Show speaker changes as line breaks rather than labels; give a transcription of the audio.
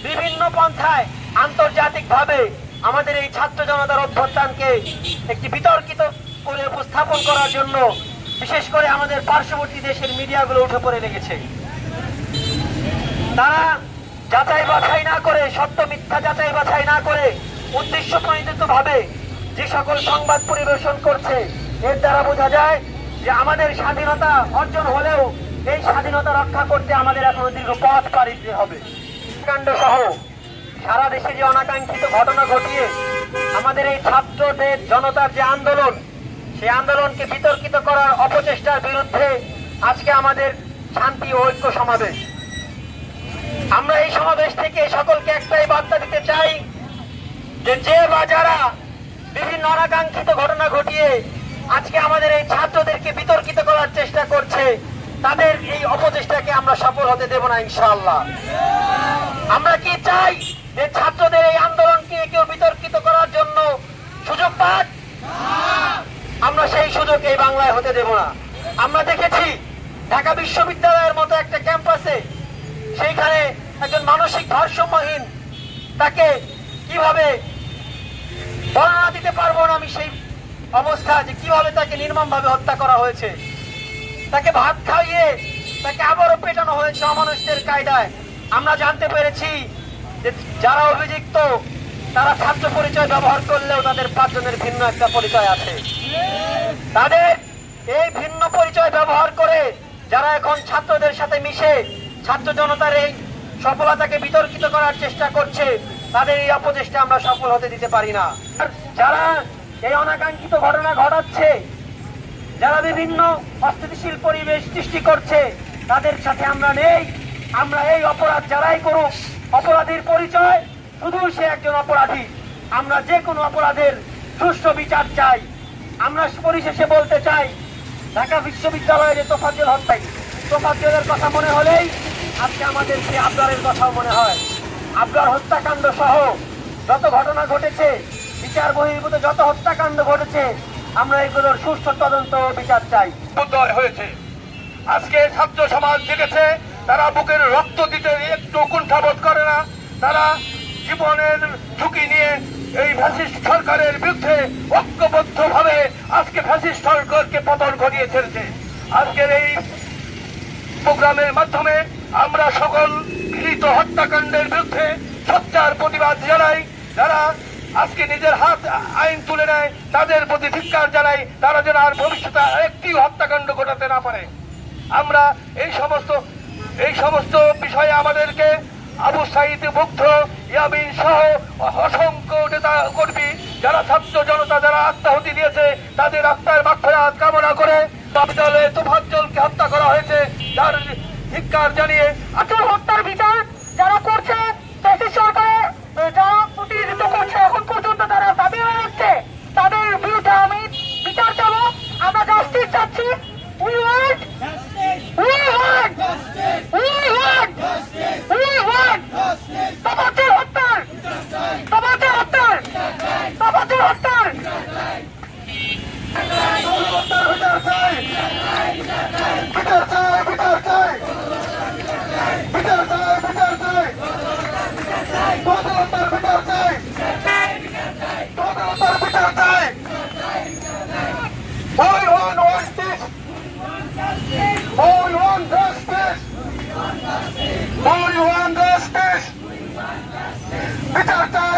বিভিন্ন পন্থায় আন্তর্জাতিকভাবে আমাদের এই ছাত্র জনতার অভ্যুত্থানকে একটি বিতর্কিত করে উপস্থাপন করার জন্য বিশেষ করে আমাদের পার্শ্ববর্তী দেশের মিডিয়াগুলো উঠে পড়ে লেগেছে। তারা যাচাই বাছাই না করে, সত্য মিথ্যা যাচাই বাছাই না করে উদ্দেশ্য প্রণোদিত ভাবে যে সকল সংবাদ পরিবেশন করছে, এর দ্বারা বোঝা যায় যে আমাদের স্বাধীনতা অর্জন হলেও এই স্বাধীনতা রক্ষা করতে আমাদের এখনো দীর্ঘ পথ পাড়ি দিতে হবে। কাণ্ড সহ সারা দেশে যে অনাকাঙ্ক্ষিত ঘটনা ঘটিয়ে আমাদের এই ছাত্রদের জনতার যে আন্দোলন, সেই আন্দোলনকে বিতর্কিত করার অপচেষ্টার বিরুদ্ধে আজকে আমাদের শান্তি ও ঐক্য সমাবেশ। আমরা এই সমাবেশ থেকে সকলকে একটাই বার্তা দিতে চাই যে বা যারা বিভিন্ন অনাকাঙ্ক্ষিত ঘটনা ঘটিয়ে আজকে আমাদের এই ছাত্রদেরকে বিতর্কিত করার চেষ্টা করছে, তাদের এই অপচেষ্টাকে আমরা সফল হতে দেব না ইনশাআল্লাহ। আমরা কি চাই যে ছাত্রদের এই আন্দোলনকে কেউ বিতর্কিত করার জন্য সুযোগ পাক? আমরা সেই সুযোগ এই বাংলায় হতে দেব না। আমরা দেখেছি ঢাকা বিশ্ববিদ্যালয়ের মতো একটা ক্যাম্পাসে সেইখানে একজন মানসিক ভারসাম্যহীন, তাকে কিভাবে বর্ণনা দিতে পারবো না আমি সেই অবস্থা, যে কিভাবে তাকে নির্মমভাবে হত্যা করা হয়েছে। তাকে ভাত খাইয়ে তাকে আবারও পেটানো হয়েছে অমানুষদের কায়দায়। আমরা জানতে পেরেছি যে যারা অভিযুক্ত তারা ছাত্র পরিচয় ব্যবহার করলেও তাদের 5 জনের ভিন্ন একটা পরিচয় আছে। তাদের এই ভিন্ন পরিচয় ব্যবহার করে যারা এখন ছাত্রদের সাথে মিশে ছাত্র জনতার এই সফলতাকে বিতর্কিত করার চেষ্টা করছে, তাদের এই অপচেষ্টা আমরা সফল হতে দিতে পারি না। যারা এই অনাকাঙ্ক্ষিত ঘটনা ঘটাচ্ছে, যারা বিভিন্ন অস্থিতিশীল পরিবেশ সৃষ্টি করছে, তাদের সাথে আমরা নেই। আমরা এই অপরাধ যারাই করুক, অপরাধীর পরিচয় শুধু সে একজন অপরাধী। আমরা যে কোনো অপরাধের সুষ্ঠু বিচার চাই। আমরা পরিশেষে বলতে চাই, ঢাকা বিশ্ববিদ্যালয়ে যে তোফাজ্জল হত্যায়, তোফাজ্জলের কথা মনে হলেই আজকে আমাদের সেই আবরারের কথাও মনে হয়। আবরার হত্যাকাণ্ড সহ যত ঘটনা ঘটেছে, বিচার বহির্ভূত যত হত্যাকাণ্ড ঘটেছে, আমরা এগুলোর সুষ্ঠু তদন্ত বিচার চাই।
হয়েছে আজকে ছাত্র সমাজ জেগেছে, তারা বুকের রক্ত দিতে একটু কুণ্ঠাবোধ করে না। তারা জীবনের ঝুঁকি নিয়ে এই ফ্যাসিস্ট সরকারের বিরুদ্ধে ঐক্যবদ্ধ ভাবে আজকে ফ্যাসিস্ট সরকারকে পতন ঘটিয়ে ছেড়েছে। আজকের এই প্রোগ্রামের মাধ্যমে আমরা সকল গৃহীত হত্যাকাণ্ডের বিরুদ্ধে সোচ্চার প্রতিবাদ জানাই। যারা আজকে নিজের হাত আইন তুলে নেয় তাদের প্রতি ধিক্কার জানাই, তারা যেন আর ভবিষ্যতে একটি হত্যাকাণ্ড ঘটাতে না পারে। আমরা এই সমস্ত বিষয়ে আমাদেরকে আবু সাঈদ মুগ্ধ, ইয়ামিন সহ অসংখ্য নেতা কর্মী, যারা ছাত্র জনতা যারা আত্মাহুতি দিয়েছে, তাদের আত্মার মাগফিরাত কামনা করে বিশ্ববিদ্যালয়ে তোফাজ্জলকে হত্যা করা হয়েছে, তার ধিক্কার জানিয়ে
আসল হত্যার বিচার যারা করছে, ফ্যাসিস্ট সরকারের যারা প্রতিনিধিত্ব করছে, এখন পর্যন্ত তারা দাবি হচ্ছে, তাদের বিরুদ্ধে আমি বিচার চাবো। আমরা জাস্টিস চাচ্ছি। We want তোফাজ্জল হত্যার
বিচার চাই।